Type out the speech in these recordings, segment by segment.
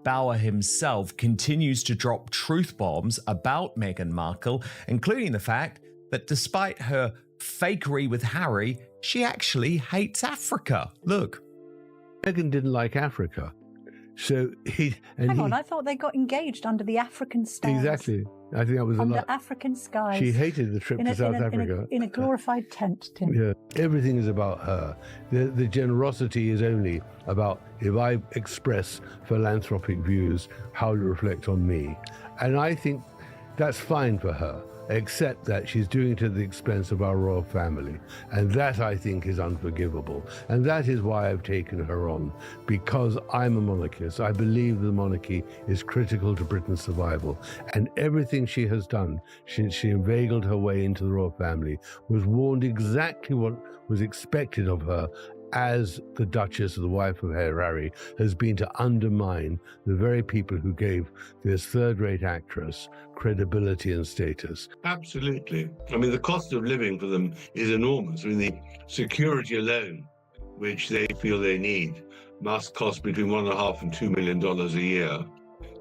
Bauer himself continues to drop truth bombs about Meghan Markle, including the fact that despite her fakery with Harry, she actually hates Africa. Look. Meghan didn't like Africa. So Hang on, I thought they got engaged under the African stars. Exactly. I think that was under a lot. African skies. She hated the trip to South Africa. In a glorified tent, Tim. Yeah, everything is about her. The generosity is only about if I express philanthropic views, how to reflect on me. And I think that's fine for her, except that she's doing it at the expense of our royal family. And that, I think, is unforgivable. And that is why I've taken her on, because I'm a monarchist. I believe the monarchy is critical to Britain's survival. And everything she has done since she inveigled her way into the royal family was warned exactly what was expected of her as the Duchess, the wife of Harry, has been to undermine the very people who gave this third-rate actress credibility and status. Absolutely. I mean, the cost of living for them is enormous. I mean, the security alone, which they feel they need, must cost between $1.5 and $2 million a year.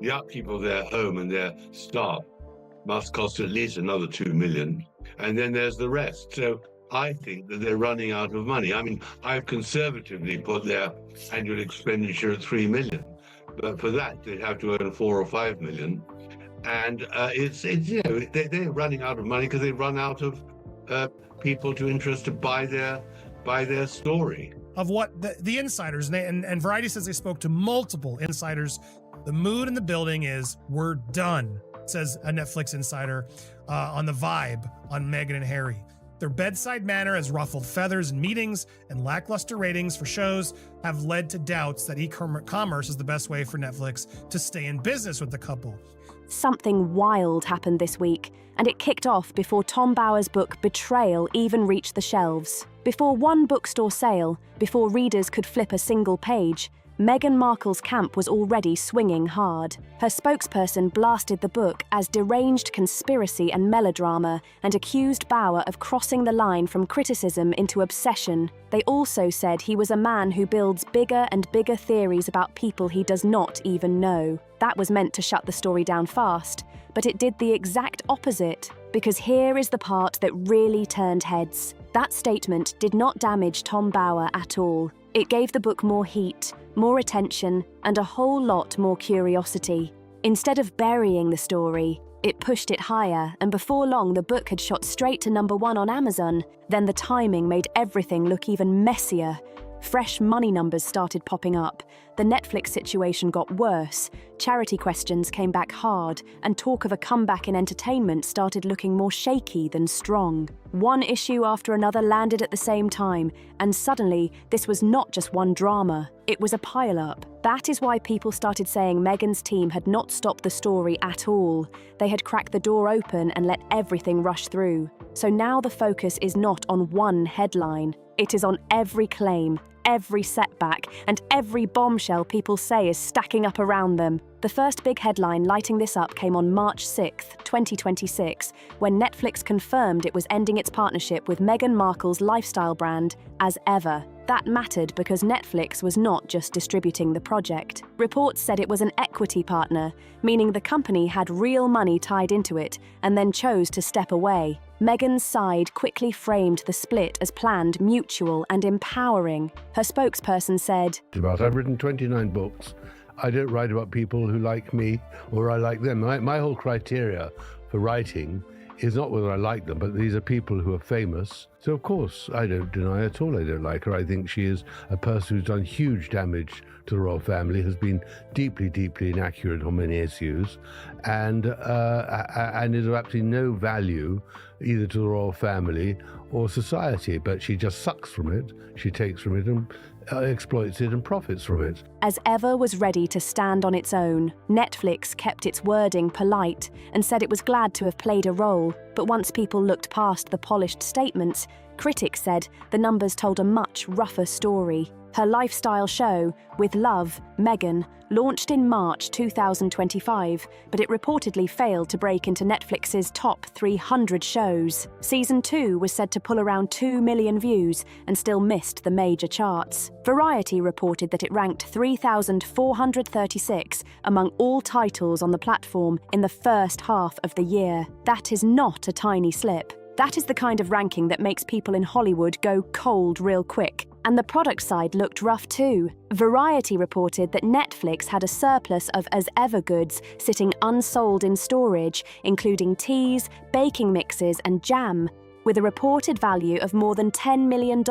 The upkeep of their home and their staff must cost at least another $2 million. And then there's the rest. So I think that they're running out of money. I mean, I've conservatively put their annual expenditure at $3 million, but for that they'd have to earn $4 or $5 million, and it's they're running out of money because they run out of people to interest to buy their story. Of what the insiders and Variety says they spoke to multiple insiders. The mood in the building is we're done, says a Netflix insider on the vibe on Meghan and Harry. Their bedside manner has ruffled feathers in meetings, and lackluster ratings for shows have led to doubts that e-commerce is the best way for Netflix to stay in business with the couple. Something wild happened this week, and it kicked off before Tom Bower's book Betrayal even reached the shelves. Before one bookstore sale, before readers could flip a single page, Meghan Markle's camp was already swinging hard. Her spokesperson blasted the book as deranged conspiracy and melodrama and accused Bauer of crossing the line from criticism into obsession. They also said he was a man who builds bigger and bigger theories about people he does not even know. That was meant to shut the story down fast, but it did the exact opposite, because here is the part that really turned heads. That statement did not damage Tom Bower at all. It gave the book more heat, more attention, and a whole lot more curiosity. Instead of burying the story, it pushed it higher, and before long the book had shot straight to #1 on Amazon. Then the timing made everything look even messier. Fresh money numbers started popping up. The Netflix situation got worse. Charity questions came back hard, and talk of a comeback in entertainment started looking more shaky than strong. One issue after another landed at the same time, and suddenly this was not just one drama, it was a pile-up. That is why people started saying Meghan's team had not stopped the story at all. They had cracked the door open and let everything rush through. So now the focus is not on one headline. It is on every claim, every setback, and every bombshell people say is stacking up around them. The first big headline lighting this up came on March 6, 2026, when Netflix confirmed it was ending its partnership with Meghan Markle's lifestyle brand, As Ever. That mattered because Netflix was not just distributing the project. Reports said it was an equity partner, meaning the company had real money tied into it and then chose to step away. Meghan's side quickly framed the split as planned, mutual, and empowering. Her spokesperson said, I've written 29 books. I don't write about people who like me or I like them. My whole criteria for writing is not whether I like them, but these are people who are famous. So, of course, I don't deny at all I don't like her. I think she is a person who's done huge damage to the royal family, has been deeply, deeply inaccurate on many issues, and is of absolutely no value either to the royal family or society. But she just sucks from it. She takes from it and exploits it and profits from it. As Ever was ready to stand on its own, Netflix kept its wording polite and said it was glad to have played a role. But once people looked past the polished statements, critics said the numbers told a much rougher story. Her lifestyle show, With Love, Meghan, launched in March 2025, but it reportedly failed to break into Netflix's top 300 shows. Season 2 was said to pull around 2 million views and still missed the major charts. Variety reported that it ranked 3,436 among all titles on the platform in the first half of the year. That is not a tiny slip. That is the kind of ranking that makes people in Hollywood go cold real quick. And the product side looked rough too. Variety reported that Netflix had a surplus of as-ever goods sitting unsold in storage, including teas, baking mixes, and jam, with a reported value of more than $10 million.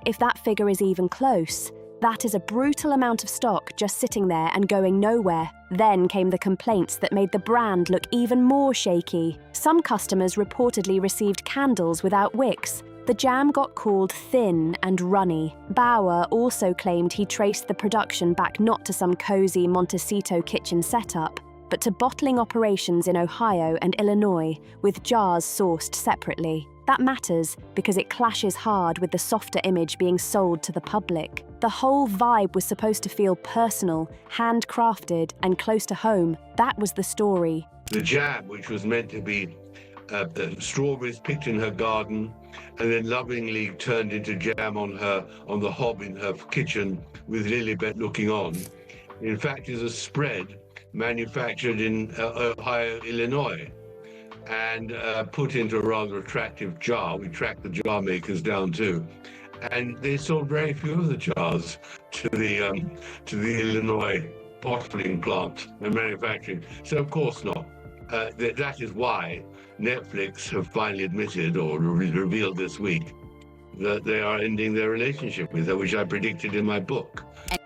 If that figure is even close, that is a brutal amount of stock just sitting there and going nowhere. Then came the complaints that made the brand look even more shaky. Some customers reportedly received candles without wicks. The jam got called thin and runny. Bauer also claimed he traced the production back not to some cozy Montecito kitchen setup, but to bottling operations in Ohio and Illinois, with jars sourced separately. That matters because it clashes hard with the softer image being sold to the public. The whole vibe was supposed to feel personal, handcrafted, and close to home. That was the story. The jam, which was meant to be strawberries picked in her garden and then lovingly turned into jam on the hob in her kitchen with Lilibet looking on, in fact is a spread manufactured in Ohio, Illinois, and put into a rather attractive jar. We tracked the jar makers down too, and they sold very few of the jars to the Illinois bottling plant and manufacturing. So of course not. That is why Netflix have finally admitted or revealed this week that they are ending their relationship with her, which I predicted in my book.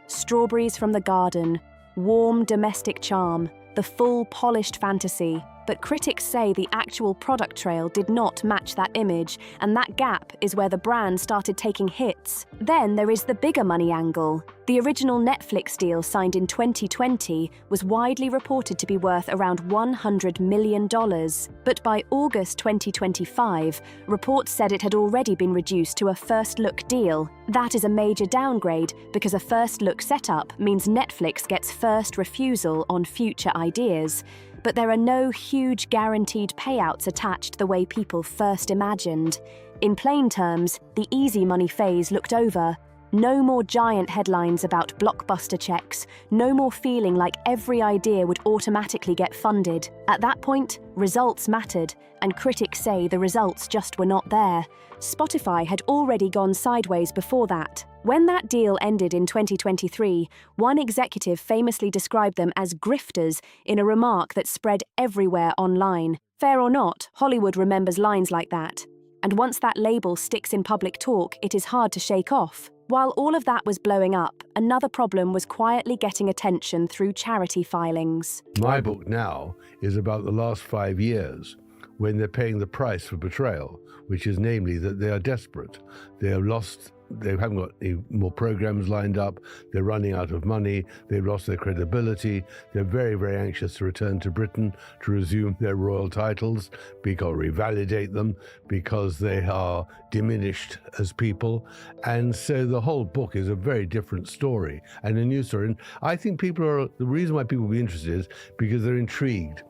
Strawberries from the garden, warm domestic charm, the full polished fantasy. But critics say the actual product trail did not match that image, and that gap is where the brand started taking hits. Then there is the bigger money angle. The original Netflix deal signed in 2020 was widely reported to be worth around $100 million. But by August 2025, reports said it had already been reduced to a first-look deal. That is a major downgrade because a first-look setup means Netflix gets first refusal on future ideas. But there are no huge guaranteed payouts attached the way people first imagined. In plain terms, the easy money phase looked over. No more giant headlines about blockbuster checks, no more feeling like every idea would automatically get funded. At that point, results mattered, and critics say the results just were not there. Spotify had already gone sideways before that. When that deal ended in 2023, one executive famously described them as grifters in a remark that spread everywhere online. Fair or not, Hollywood remembers lines like that. And once that label sticks in public talk, it is hard to shake off. While all of that was blowing up, another problem was quietly getting attention through charity filings. My book now is about the last 5 years, when they're paying the price for betrayal, which is namely that they are desperate. They have lost, they haven't got any more programs lined up, they're running out of money, they've lost their credibility, they're very, very anxious to return to Britain to resume their royal titles, because revalidate them, because they are diminished as people. And so the whole book is a very different story and a new story. And I think the reason why people will be interested is because they're intrigued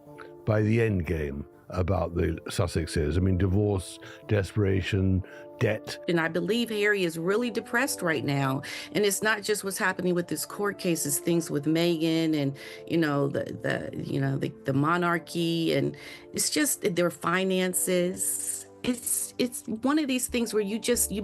by the endgame about the Sussexes. I mean, divorce, desperation, debt. And I believe Harry is really depressed right now. And it's not just what's happening with this court cases, things with Meghan and, the monarchy, and it's just their finances. It's one of these things where you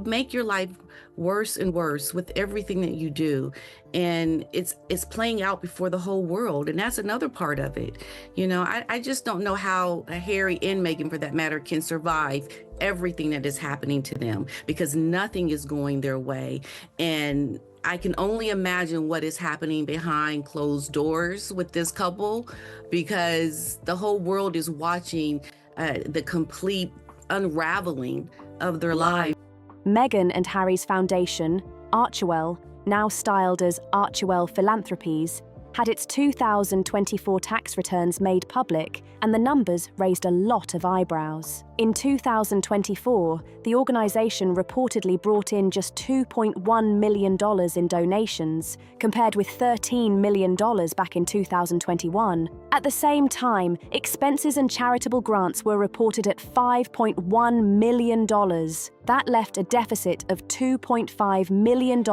make your life worse and worse with everything that you do, and it's playing out before the whole world, and that's another part of it. I just don't know how Harry and Meghan, for that matter, can survive everything that is happening to them, because nothing is going their way. And I can only imagine what is happening behind closed doors with this couple, because the whole world is watching the complete unraveling of their lives. Meghan and Harry's foundation, Archewell, now styled as Archewell Philanthropies, had its 2024 tax returns made public, and the numbers raised a lot of eyebrows. In 2024, the organization reportedly brought in just $2.1 million in donations, compared with $13 million back in 2021. At the same time, expenses and charitable grants were reported at $5.1 million. That left a deficit of $2.5 million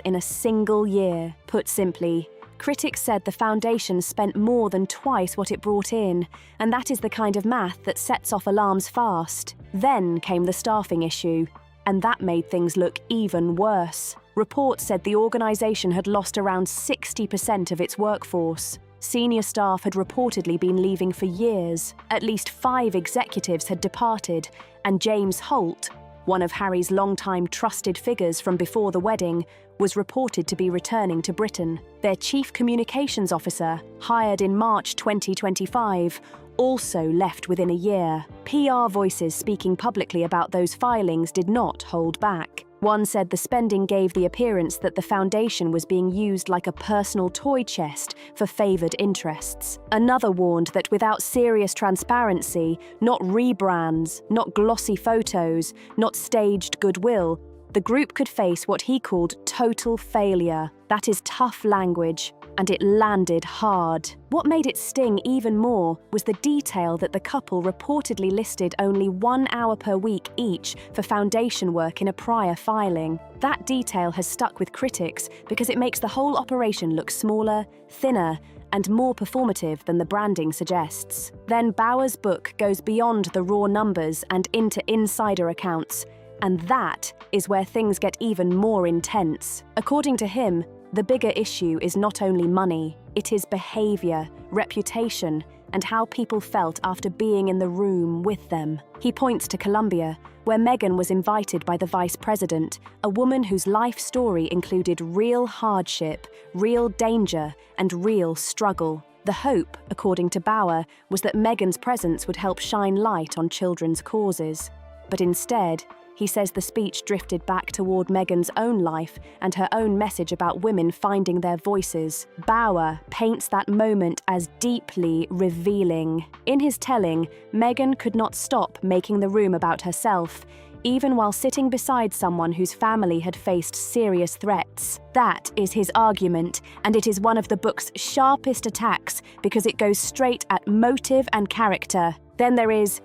in a single year. Put simply, critics said the foundation spent more than twice what it brought in, and that is the kind of math that sets off alarms fast. Then came the staffing issue, and that made things look even worse. Reports said the organization had lost around 60% of its workforce. Senior staff had reportedly been leaving for years. At least 5 executives had departed, and James Holt, one of Harry's longtime trusted figures from before the wedding, was reported to be returning to Britain. Their chief communications officer, hired in March 2025, also left within a year. PR voices speaking publicly about those filings did not hold back. One said the spending gave the appearance that the foundation was being used like a personal toy chest for favoured interests. Another warned that without serious transparency, not rebrands, not glossy photos, not staged goodwill, the group could face what he called total failure. That is tough language, and it landed hard. What made it sting even more was the detail that the couple reportedly listed only 1 hour per week each for foundation work in a prior filing. That detail has stuck with critics because it makes the whole operation look smaller, thinner, and more performative than the branding suggests. Then Bauer's book goes beyond the raw numbers and into insider accounts, and that is where things get even more intense. According to him, the bigger issue is not only money, it is behaviour, reputation, and how people felt after being in the room with them. He points to Colombia, where Meghan was invited by the vice president, a woman whose life story included real hardship, real danger, and real struggle. The hope, according to Bauer, was that Meghan's presence would help shine light on children's causes. But instead, he says the speech drifted back toward Meghan's own life and her own message about women finding their voices. Bauer paints that moment as deeply revealing. In his telling, Meghan could not stop making the room about herself, even while sitting beside someone whose family had faced serious threats. That is his argument, and it is one of the book's sharpest attacks because it goes straight at motive and character. Then there is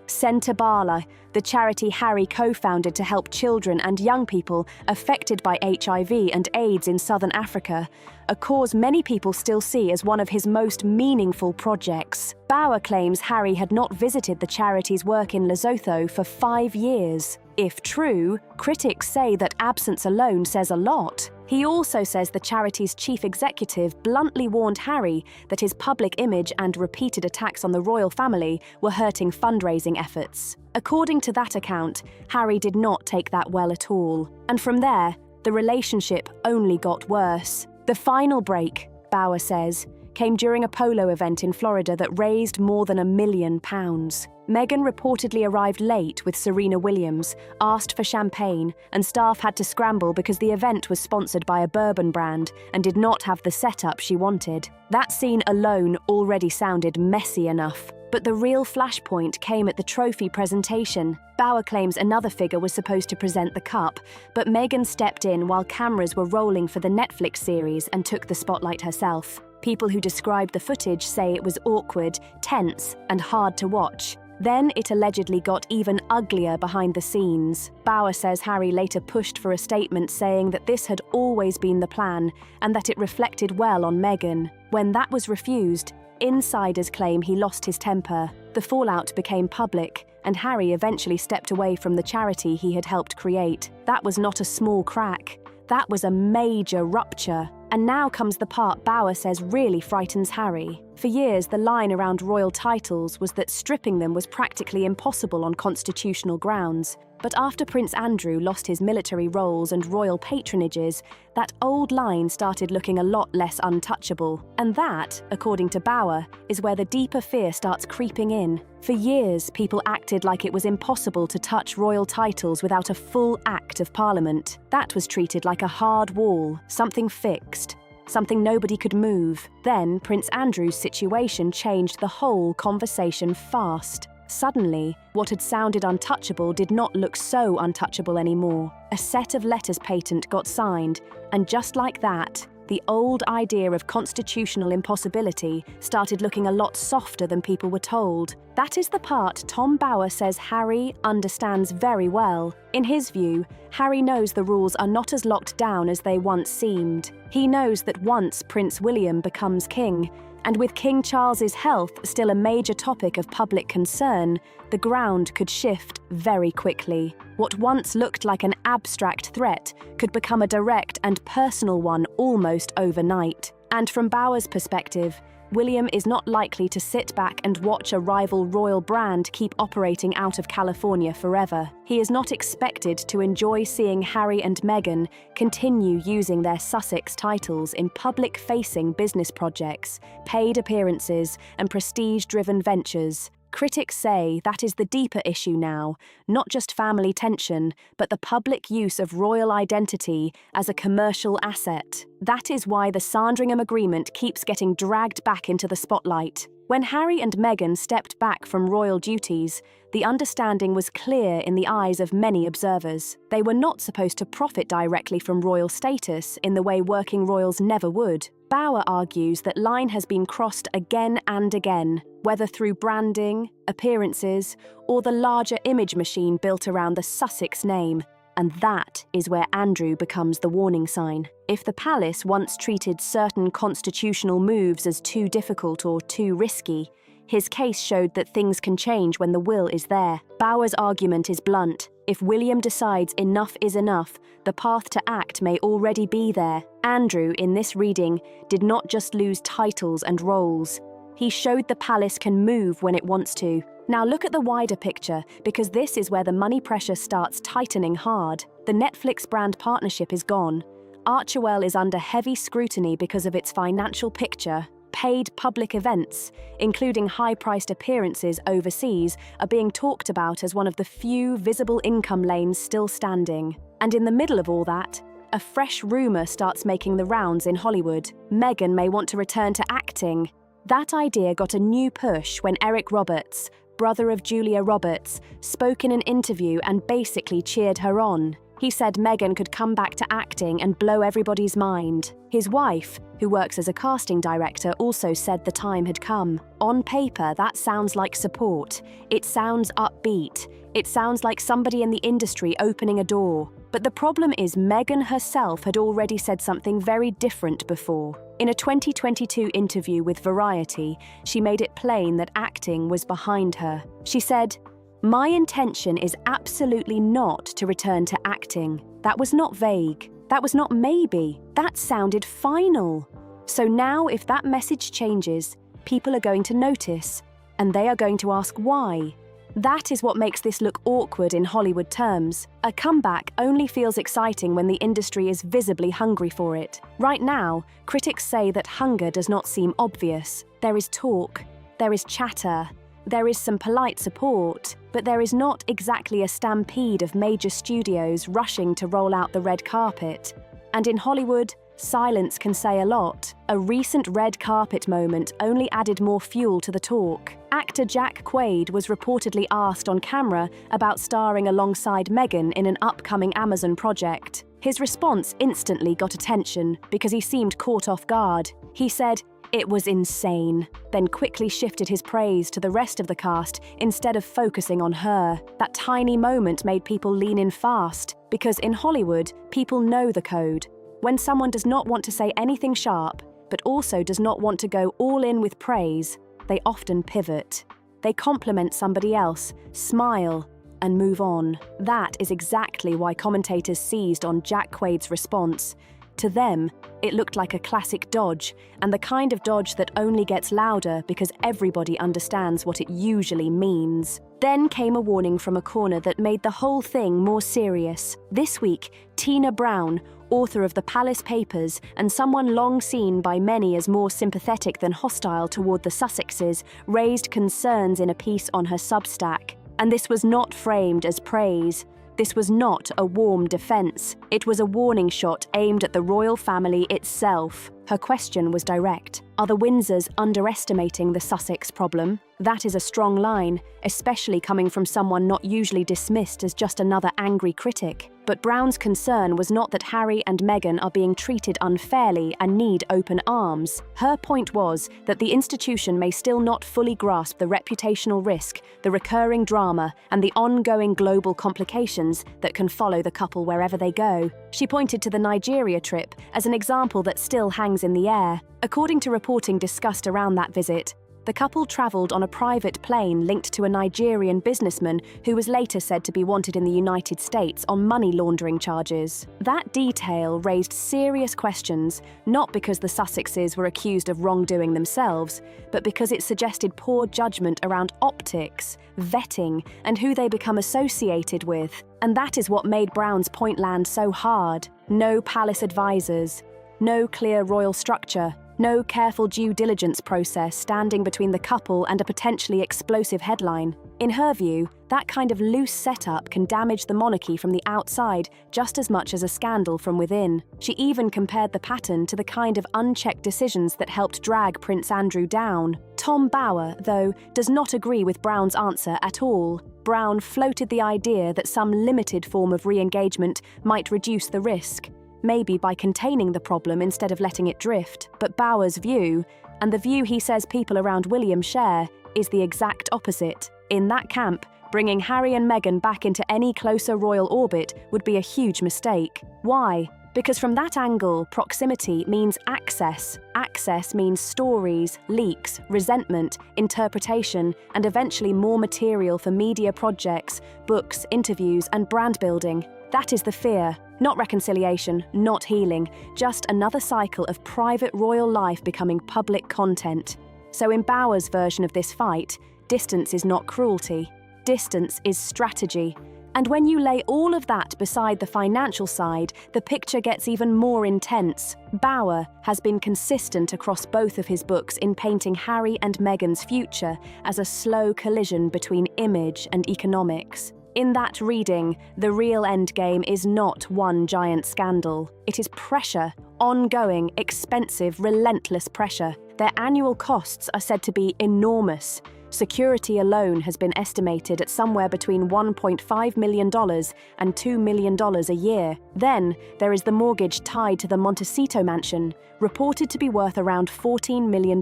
Bala, the charity Harry co-founded to help children and young people affected by HIV and AIDS in southern Africa, a cause many people still see as one of his most meaningful projects. Bauer claims Harry had not visited the charity's work in Lesotho for 5 years. If true, critics say that absence alone says a lot. He also says the charity's chief executive bluntly warned Harry that his public image and repeated attacks on the royal family were hurting fundraising efforts. According to that account, Harry did not take that well at all. And from there, the relationship only got worse. The final break, Bauer says, came during a polo event in Florida that raised more than £1 million. Meghan reportedly arrived late with Serena Williams, asked for champagne, and staff had to scramble because the event was sponsored by a bourbon brand and did not have the setup she wanted. That scene alone already sounded messy enough. But the real flashpoint came at the trophy presentation. Bauer claims another figure was supposed to present the cup, but Meghan stepped in while cameras were rolling for the Netflix series and took the spotlight herself. People who described the footage say it was awkward, tense, and hard to watch. Then it allegedly got even uglier behind the scenes. Bauer says Harry later pushed for a statement saying that this had always been the plan and that it reflected well on Meghan. When that was refused, insiders claim he lost his temper. The fallout became public, and Harry eventually stepped away from the charity he had helped create. That was not a small crack. That was a major rupture. And now comes the part Bauer says really frightens Harry. For years, the line around royal titles was that stripping them was practically impossible on constitutional grounds. But after Prince Andrew lost his military roles and royal patronages, that old line started looking a lot less untouchable. And that, according to Bauer, is where the deeper fear starts creeping in. For years, people acted like it was impossible to touch royal titles without a full Act of Parliament. That was treated like a hard wall, something fixed. something nobody could move. Then Prince Andrew's situation changed the whole conversation fast. Suddenly, what had sounded untouchable did not look so untouchable anymore. A set of letters patent got signed, and just like that, the old idea of constitutional impossibility started looking a lot softer than people were told. That is the part Tom Bower says Harry understands very well. In his view, Harry knows the rules are not as locked down as they once seemed. He knows that once Prince William becomes king, and with King Charles's health still a major topic of public concern, the ground could shift very quickly. What once looked like an abstract threat could become a direct and personal one almost overnight. And from Bower's perspective, William is not likely to sit back and watch a rival royal brand keep operating out of California forever. He is not expected to enjoy seeing Harry and Meghan continue using their Sussex titles in public-facing business projects, paid appearances, and prestige-driven ventures. Critics say that is the deeper issue now, not just family tension, but the public use of royal identity as a commercial asset. That is why the Sandringham Agreement keeps getting dragged back into the spotlight. When Harry and Meghan stepped back from royal duties, the understanding was clear in the eyes of many observers. They were not supposed to profit directly from royal status in the way working royals never would. Bower argues that line has been crossed again and again, whether through branding, appearances, or the larger image machine built around the Sussex name. And that is where Andrew becomes the warning sign. If the palace once treated certain constitutional moves as too difficult or too risky, his case showed that things can change when the will is there. Bower's argument is blunt. If William decides enough is enough, the path to act may already be there. Andrew, in this reading, did not just lose titles and roles. He showed the palace can move when it wants to. Now look at the wider picture, because this is where the money pressure starts tightening hard. The Netflix brand partnership is gone. Archewell is under heavy scrutiny because of its financial picture. Paid public events, including high-priced appearances overseas, are being talked about as one of the few visible income lanes still standing. And in the middle of all that, a fresh rumour starts making the rounds in Hollywood. Meghan may want to return to acting. That idea got a new push when Eric Roberts, brother of Julia Roberts, spoke in an interview and basically cheered her on. He said Meghan could come back to acting and blow everybody's mind. His wife, who works as a casting director, also said the time had come. On paper, that sounds like support. It sounds upbeat. It sounds like somebody in the industry opening a door. But the problem is Meghan herself had already said something very different before. In a 2022 interview with Variety, she made it plain that acting was behind her. She said, "My intention is absolutely not to return to acting." That was not vague. That was not maybe. That sounded final. So now if that message changes, people are going to notice, and they are going to ask why. That is what makes this look awkward in Hollywood terms. A comeback only feels exciting when the industry is visibly hungry for it. Right now, critics say that hunger does not seem obvious. There is talk, there is chatter, there is some polite support, but there is not exactly a stampede of major studios rushing to roll out the red carpet. And in Hollywood, silence can say a lot. A recent red carpet moment only added more fuel to the talk. Actor Jack Quaid was reportedly asked on camera about starring alongside Meghan in an upcoming Amazon project. His response instantly got attention because he seemed caught off guard. He said, "It was insane," then quickly shifted his praise to the rest of the cast instead of focusing on her. That tiny moment made people lean in fast, because in Hollywood, people know the code. When someone does not want to say anything sharp, but also does not want to go all in with praise, they often pivot. They compliment somebody else, smile, and move on. That is exactly why commentators seized on Jack Quaid's response. To them, it looked like a classic dodge, and the kind of dodge that only gets louder because everybody understands what it usually means. Then came a warning from a corner that made the whole thing more serious. This week, Tina Brown, author of the Palace Papers and someone long seen by many as more sympathetic than hostile toward the Sussexes, raised concerns in a piece on her Substack. And this was not framed as praise. This was not a warm defense. It was a warning shot aimed at the royal family itself. Her question was direct. Are the Windsors underestimating the Sussex problem? That is a strong line, especially coming from someone not usually dismissed as just another angry critic. But Brown's concern was not that Harry and Meghan are being treated unfairly and need open arms. Her point was that the institution may still not fully grasp the reputational risk, the recurring drama, and the ongoing global complications that can follow the couple wherever they go. She pointed to the Nigeria trip as an example that still hangs in the air. According to reporting discussed around that visit, the couple travelled on a private plane linked to a Nigerian businessman who was later said to be wanted in the United States on money laundering charges. That detail raised serious questions, not because the Sussexes were accused of wrongdoing themselves, but because it suggested poor judgment around optics, vetting, and who they become associated with. And that is what made Brown's point land so hard. No palace advisors, no clear royal structure, no careful due diligence process standing between the couple and a potentially explosive headline. In her view, that kind of loose setup can damage the monarchy from the outside just as much as a scandal from within. She even compared the pattern to the kind of unchecked decisions that helped drag Prince Andrew down. Tom Bower, though, does not agree with Brown's answer at all. Brown floated the idea that some limited form of re-engagement might reduce the risk, maybe by containing the problem instead of letting it drift. But Bower's view, and the view he says people around William share, is the exact opposite. In that camp, bringing Harry and Meghan back into any closer royal orbit would be a huge mistake. Why? Because from that angle, proximity means access. Access means stories, leaks, resentment, interpretation, and eventually more material for media projects, books, interviews, and brand building. That is the fear. Not reconciliation, not healing, just another cycle of private royal life becoming public content. So in Bower's version of this fight, distance is not cruelty. Distance is strategy. And when you lay all of that beside the financial side, the picture gets even more intense. Bower has been consistent across both of his books in painting Harry and Meghan's future as a slow collision between image and economics. In that reading, the real endgame is not one giant scandal. It is pressure, ongoing, expensive, relentless pressure. Their annual costs are said to be enormous. Security alone has been estimated at somewhere between $1.5 million and $2 million a year. Then, there is the mortgage tied to the Montecito mansion, reported to be worth around $14 million.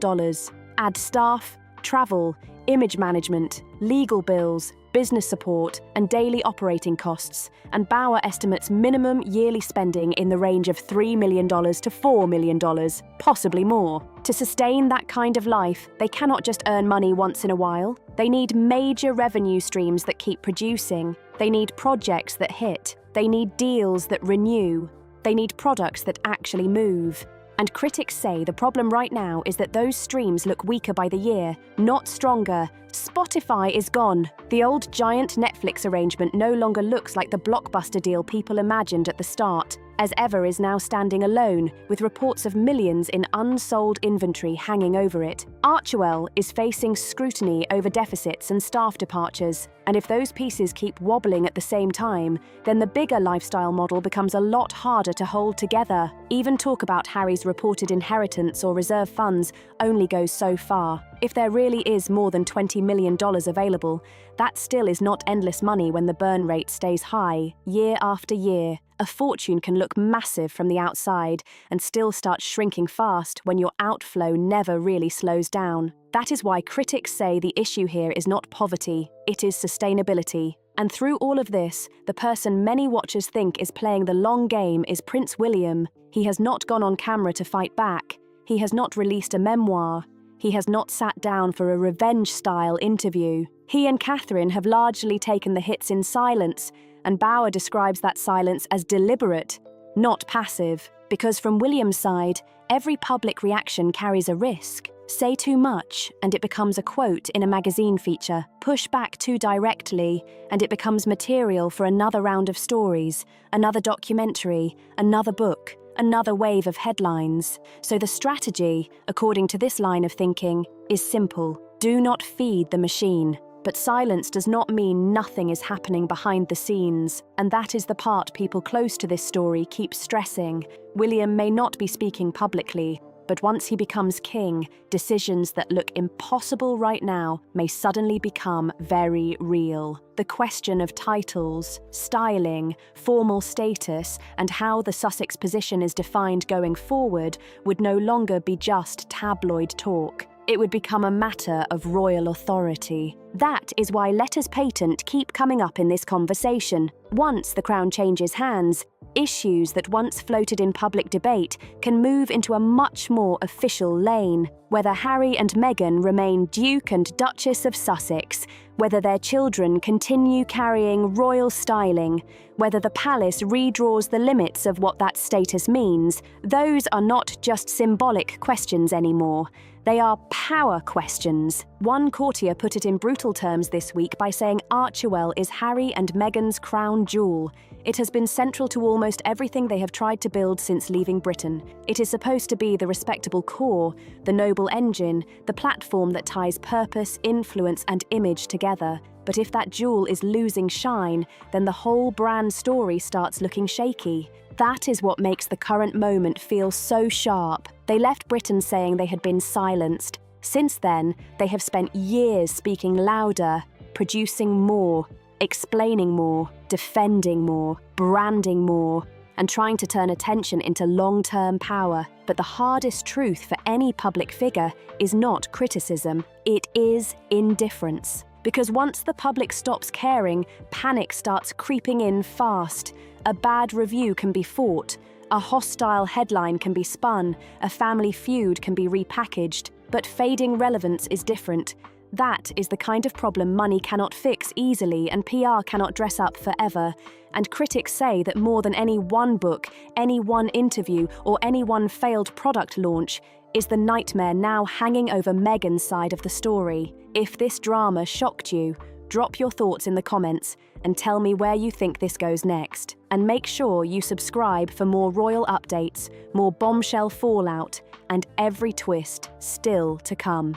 Add staff, travel, image management, legal bills, business support, and daily operating costs, and Bower estimates minimum yearly spending in the range of $3 million to $4 million, possibly more. To sustain that kind of life, they cannot just earn money once in a while. They need major revenue streams that keep producing. They need projects that hit. They need deals that renew. They need products that actually move. And critics say the problem right now is that those streams look weaker by the year, not stronger. Spotify is gone. The old giant Netflix arrangement no longer looks like the blockbuster deal people imagined at the start. As Ever is now standing alone, with reports of millions in unsold inventory hanging over it. Archewell is facing scrutiny over deficits and staff departures, and if those pieces keep wobbling at the same time, then the bigger lifestyle model becomes a lot harder to hold together. Even talk about Harry's reported inheritance or reserve funds only goes so far. If there really is more than $20 million available, that still is not endless money when the burn rate stays high, year after year. A fortune can look massive from the outside and still start shrinking fast when your outflow never really slows down. That is why critics say the issue here is not poverty, it is sustainability. And through all of this, the person many watchers think is playing the long game is Prince William. He has not gone on camera to fight back. He has not released a memoir. He has not sat down for a revenge-style interview. He and Catherine have largely taken the hits in silence, and Bower describes that silence as deliberate, not passive, because from William's side, every public reaction carries a risk. Say too much, and it becomes a quote in a magazine feature. Push back too directly, and it becomes material for another round of stories, another documentary, another book, another wave of headlines. So the strategy, according to this line of thinking, is simple. Do not feed the machine. But silence does not mean nothing is happening behind the scenes, and that is the part people close to this story keep stressing. William may not be speaking publicly, But once he becomes king, decisions that look impossible right now may suddenly become very real. The question of titles, styling, formal status, and how the Sussex position is defined going forward would no longer be just tabloid talk. It would become a matter of royal authority. That is why letters patent keep coming up in this conversation. Once the crown changes hands, issues that once floated in public debate can move into a much more official lane. Whether Harry and Meghan remain Duke and Duchess of Sussex, whether their children continue carrying royal styling, whether the palace redraws the limits of what that status means, those are not just symbolic questions anymore. They are power questions. One courtier put it in brutal terms this week by saying Archewell is Harry and Meghan's crown jewel. It has been central to almost everything they have tried to build since leaving Britain. It is supposed to be the respectable core, the noble engine, the platform that ties purpose, influence, and image together. But if that jewel is losing shine, then the whole brand story starts looking shaky. That is what makes the current moment feel so sharp. They left Britain saying they had been silenced. Since then, they have spent years speaking louder, producing more, explaining more, defending more, branding more, and trying to turn attention into long-term power. But the hardest truth for any public figure is not criticism, it is indifference. Because once the public stops caring, panic starts creeping in fast. A bad review can be fought, a hostile headline can be spun, a family feud can be repackaged. But fading relevance is different. That is the kind of problem money cannot fix easily and PR cannot dress up forever. And critics say that more than any one book, any one interview, or any one failed product launch is the nightmare now hanging over Meghan's side of the story. If this drama shocked you, drop your thoughts in the comments and tell me where you think this goes next. And make sure you subscribe for more royal updates, more bombshell fallout, and every twist still to come.